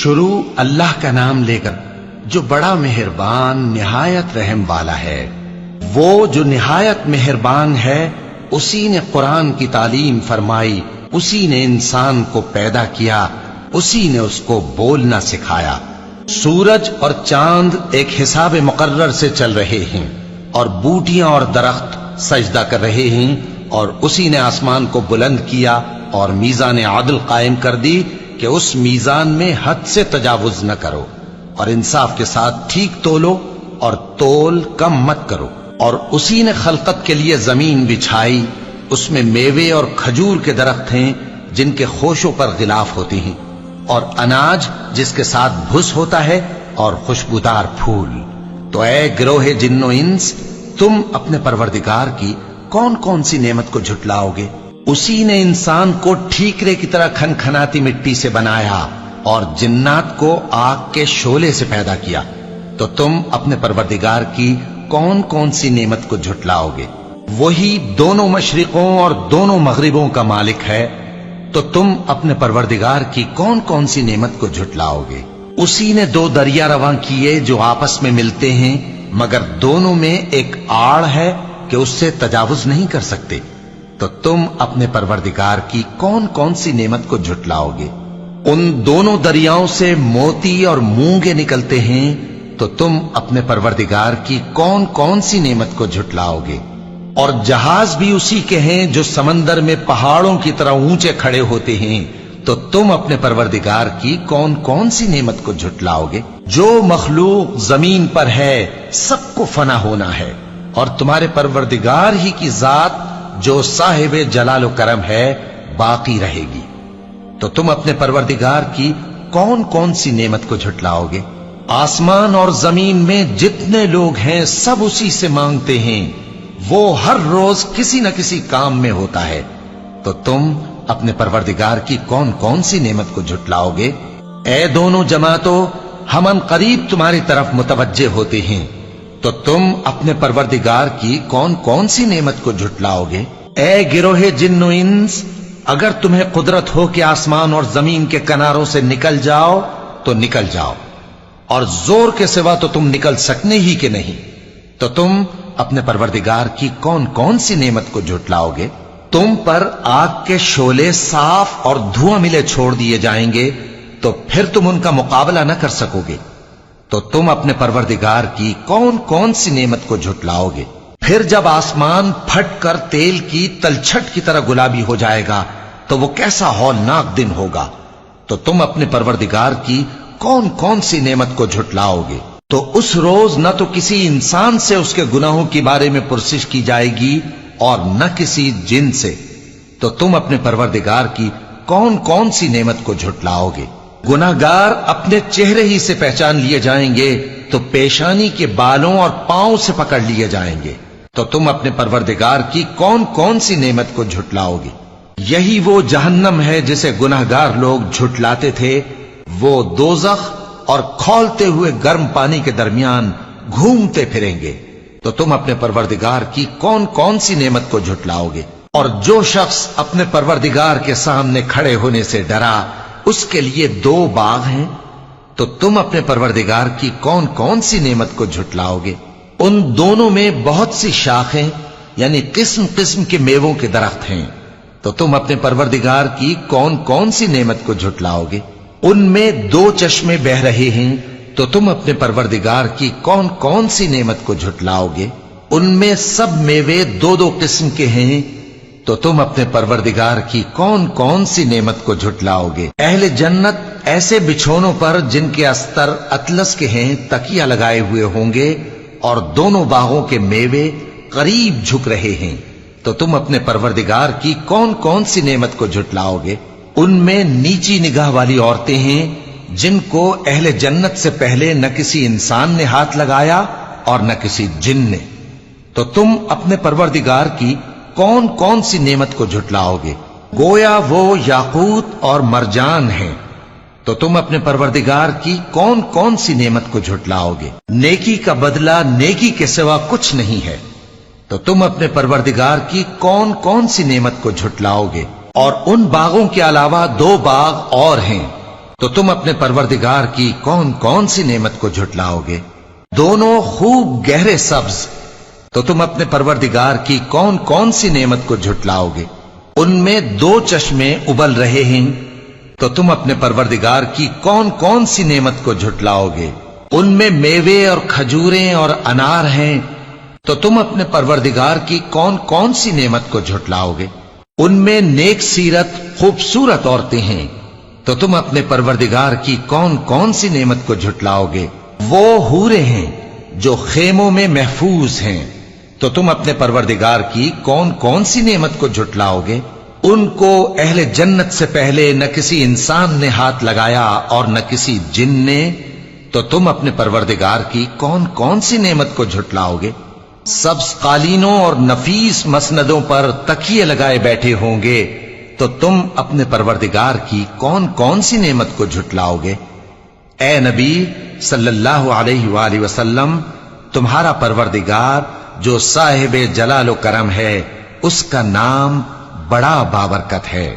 شروع اللہ کا نام لے کر جو بڑا مہربان نہایت رحم والا ہے۔ وہ جو نہایت مہربان ہے، اسی نے قرآن کی تعلیم فرمائی، اسی نے انسان کو پیدا کیا، اسی نے اس کو بولنا سکھایا۔ سورج اور چاند ایک حساب مقرر سے چل رہے ہیں، اور بوٹیاں اور درخت سجدہ کر رہے ہیں، اور اسی نے آسمان کو بلند کیا اور میزان عدل قائم کر دی کہ اس میزان میں حد سے تجاوز نہ کرو، اور انصاف کے ساتھ ٹھیک تولو اور تول کم مت کرو۔ اور اسی نے خلقت کے لیے زمین بچھائی، اس میں میوے اور کھجور کے درخت ہیں جن کے خوشوں پر غلاف ہوتے ہیں، اور اناج جس کے ساتھ بھس ہوتا ہے، اور خوشبودار پھول۔ تو اے گروہ جن و انس، تم اپنے پروردگار کی کون کون سی نعمت کو جھٹلاؤ گے؟ اسی نے انسان کو ٹھیکرے کی طرح کھنکھناتی مٹی سے بنایا اور جنات کو آگ کے شعلے سے پیدا کیا، تو تم اپنے پروردگار کی کون کون سی نعمت کو جھٹلاؤ گے؟ وہی دونوں مشرقوں اور دونوں مغربوں کا مالک ہے، تو تم اپنے پروردگار کی کون کون سی نعمت کو جھٹلاؤ گے؟ اسی نے دو دریا رواں کیے جو آپس میں ملتے ہیں، مگر دونوں میں ایک آڑ ہے کہ اس سے تجاوز نہیں کر سکتے، تو تم اپنے پروردگار کی کون کون سی نعمت کو جھٹلاؤ گے؟ ان دونوں دریاؤں سے موتی اور مونگے نکلتے ہیں، تو تم اپنے پروردگار کی کون کون سی نعمت کو جھٹلاؤ گے؟ اور جہاز بھی اسی کے ہیں جو سمندر میں پہاڑوں کی طرح اونچے کھڑے ہوتے ہیں، تو تم اپنے پروردگار کی کون کون سی نعمت کو جھٹلاؤ گے؟ جو مخلوق زمین پر ہے سب کو فنا ہونا ہے، اور تمہارے پروردگار ہی کی ذات جو صاحب جلال و کرم ہے باقی رہے گی۔ تو تم اپنے پروردگار کی کون کون سی نعمت کو جھٹلاؤ گے؟ آسمان اور زمین میں جتنے لوگ ہیں سب اسی سے مانگتے ہیں، وہ ہر روز کسی نہ کسی کام میں ہوتا ہے، تو تم اپنے پروردگار کی کون کون سی نعمت کو جھٹلاؤ گے؟ اے دونوں جماعتوں، ہم ان قریب تمہاری طرف متوجہ ہوتے ہیں، تو تم اپنے پروردگار کی کون کون سی نعمت کو جھٹلاؤ گے؟ اے گروہ جن و انس، اگر تمہیں قدرت ہو کہ آسمان اور زمین کے کناروں سے نکل جاؤ تو نکل جاؤ، اور زور کے سوا تو تم نکل سکنے ہی کہ نہیں، تو تم اپنے پروردگار کی کون کون سی نعمت کو جھٹلاؤ گے؟ تم پر آگ کے شعلے صاف اور دھواں ملے چھوڑ دیے جائیں گے، تو پھر تم ان کا مقابلہ نہ کر سکو گے، تو تم اپنے پروردگار کی کون کون سی نعمت کو جھٹلاؤ گے؟ پھر جب آسمان پھٹ کر تیل کی تلچھٹ کی طرح گلابی ہو جائے گا تو وہ کیسا ہولناک دن ہوگا، تو تم اپنے پروردگار کی کون کون سی نعمت کو جھٹلاؤ گے؟ تو اس روز نہ تو کسی انسان سے اس کے گناہوں کے بارے میں پرسش کی جائے گی اور نہ کسی جن سے، تو تم اپنے پروردگار کی کون کون سی نعمت کو جھٹلاؤ گے؟ گناہگار اپنے چہرے ہی سے پہچان لیے جائیں گے تو پیشانی کے بالوں اور پاؤں سے پکڑ لیے جائیں گے، تو تم اپنے پروردگار کی کون کون سی نعمت کو جھٹلاؤ گے؟ یہی وہ جہنم ہے جسے گناہگار لوگ جھٹلاتے تھے، وہ دوزخ اور کھولتے ہوئے گرم پانی کے درمیان گھومتے پھریں گے، تو تم اپنے پروردگار کی کون کون سی نعمت کو جھٹلاؤ گے؟ اور جو شخص اپنے پروردگار کے سامنے کھڑے ہونے سے ڈرا، اس کے لیے دو باغ ہیں، تو تم اپنے پروردگار کی کون کون سی نعمت کو جھٹلاؤ گے؟ ان دونوں میں بہت سی شاخیں یعنی قسم قسم کے میووں کے درخت ہیں، تو تم اپنے پروردگار کی کون کون سی نعمت کو جھٹلاؤ گے؟ ان میں دو چشمے بہ رہے ہیں، تو تم اپنے پروردگار کی کون کون سی نعمت کو جھٹلاؤ گے؟ ان میں سب میوے دو دو قسم کے ہیں، تو تم اپنے پروردگار کی کون کون سی نعمت کو جھٹلاؤ گے؟ اہل جنت ایسے بچھونوں پر جن کے استر اطلس کے ہیں تکیہ لگائے ہوئے ہوں گے، اور دونوں باغوں کے میوے قریب جھک رہے ہیں، تو تم اپنے پروردگار کی کون کون سی نعمت کو جھٹلاؤ گے؟ ان میں نیچی نگاہ والی عورتیں ہیں جن کو اہل جنت سے پہلے نہ کسی انسان نے ہاتھ لگایا اور نہ کسی جن نے، تو تم اپنے پروردگار کی کون کون سی نعمت کو جھٹلاؤ گے؟ گویا وہ یاقوت اور مرجان ہیں، تو تم اپنے پروردگار کی کون کون سی نعمت کو جھٹلاؤ گے؟ نیکی کا بدلہ نیکی کے سوا کچھ نہیں ہے، تو تم اپنے پروردگار کی کون کون سی نعمت کو جھٹلاؤ گے؟ اور ان باغوں کے علاوہ دو باغ اور ہیں، تو تم اپنے پروردگار کی کون کون سی نعمت کو جھٹلاؤ گے؟ دونوں خوب گہرے سبز، تو تم اپنے پروردگار کی کون کون سی نعمت کو جھٹلاؤ گے؟ ان میں 2 چشمے ابل رہے ہیں، تو تم اپنے پروردگار کی کون کون سی نعمت کو جھٹلاؤ گے؟ ان میں میوے اور کھجوریں اور انار ہیں، تو تم اپنے پروردگار کی کون کون سی نعمت کو جھٹلاؤ گے؟ ان میں نیک سیرت خوبصورت عورتیں ہیں، تو تم اپنے پروردگار کی کون کون سی نعمت کو جھٹلاؤ گے؟ وہ حوریں ہیں جو خیموں میں محفوظ ہیں، تو تم اپنے پروردگار کی کون کون سی نعمت کو جھٹلاؤ گے؟ ان کو اہل جنت سے پہلے نہ کسی انسان نے ہاتھ لگایا اور نہ کسی جن نے، تو تم اپنے پروردگار کی کون کون سی نعمت کو جھٹلاؤ گے؟ سبز قالینوں اور نفیس مسندوں پر تکیے لگائے بیٹھے ہوں گے، تو تم اپنے پروردگار کی کون کون سی نعمت کو جھٹلاؤ گے؟ اے نبی صلی اللہ علیہ وآلہ وسلم، تمہارا پروردگار جو صاحب جلال و کرم ہے، اس کا نام بڑا بابرکت ہے۔